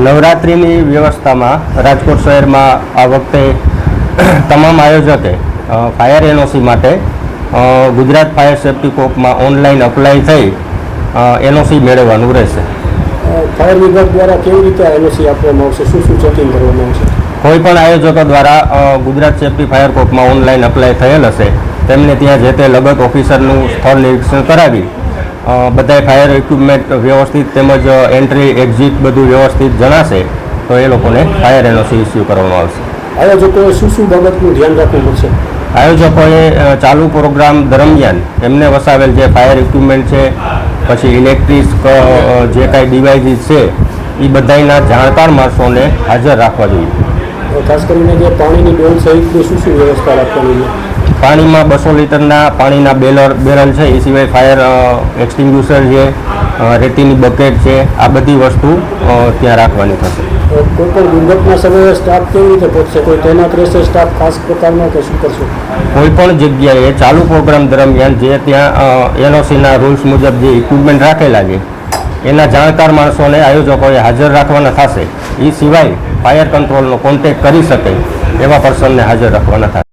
નવરાત્રિની વ્યવસ્થામાં રાજકોટ શહેરમાં આ વખતે તમામ આયોજકે ફાયર એનઓસી માટે ગુજરાત ફાયર સેફ્ટી કોર્પમાં ઓનલાઈન અપ્લાય થઈ એનઓસી મેળવવાનું રહેશે. ફાયર વિભાગ દ્વારા કેવી રીતે એનઓસી આપવામાં આવશે, શું શું ચેકિંગ કરવામાં આવશે? કોઈ પણ આયોજકો દ્વારા ગુજરાત સેફ્ટી ફાયર કોર્પમાં ઓનલાઈન અપ્લાય થયેલ હશે તેમને ત્યાં જે તે લગત ઓફિસરનું સ્થળ નિરીક્ષણ કરાવી બધા ફાયર ઇક્વિપમેન્ટ વ્યવસ્થિત તેમજ એન્ટ્રી એક્ઝિટ બધું વ્યવસ્થિત જણાશે તો એ લોકોને ફાયર એનઓસી ઇસ્યુ કરવામાં આવશે. આયોજકોએ શું શું બાબતનું ધ્યાન રાખવું પડશે? આયોજકોએ ચાલુ પ્રોગ્રામ દરમિયાન એમને વસાવેલ જે ફાયર ઇક્વિપમેન્ટ છે, પછી ઇલેક્ટ્રિક જે કાંઈ ડિવાઇસીસ છે એ બધાના જાણકાર માણસોને હાજર રાખવા જોઈએ. ખાસ કરીને જે પાણીની ડોલ સહિતની શું શું વ્યવસ્થા રાખવાની છે? પાણીમાં 200 લીટરના પાણીના બેરલ છે, એ સિવાય ફાયર એક્સટિંગ્યુશર છે, રેતીની બકેટ છે, આ બધી વસ્તુ ત્યાં રાખવાની થશે. કોઈ પણ દુર્ઘટના સમયે સ્ટાફ કેવી રીતે પહોંચશે? કોઈ તૈનાત રહેશે સ્ટાફ ખાસ પ્રકારનો કે શું કરશે? કોઈ પણ જગ્યાએ ચાલુ પ્રોગ્રામ દરમિયાન જે ત્યાં એનઓસીના રૂલ્સ મુજબ જે ઇક્વિપમેન્ટ રાખેલા છે એના જાણકાર માણસોને આયોજકોએ હાજર રાખવાના થશે. એ સિવાય ફાયર કંટ્રોલનો કોન્ટેક્ટ કરી શકે એવા પર્સનને હાજર રાખવાના થશે.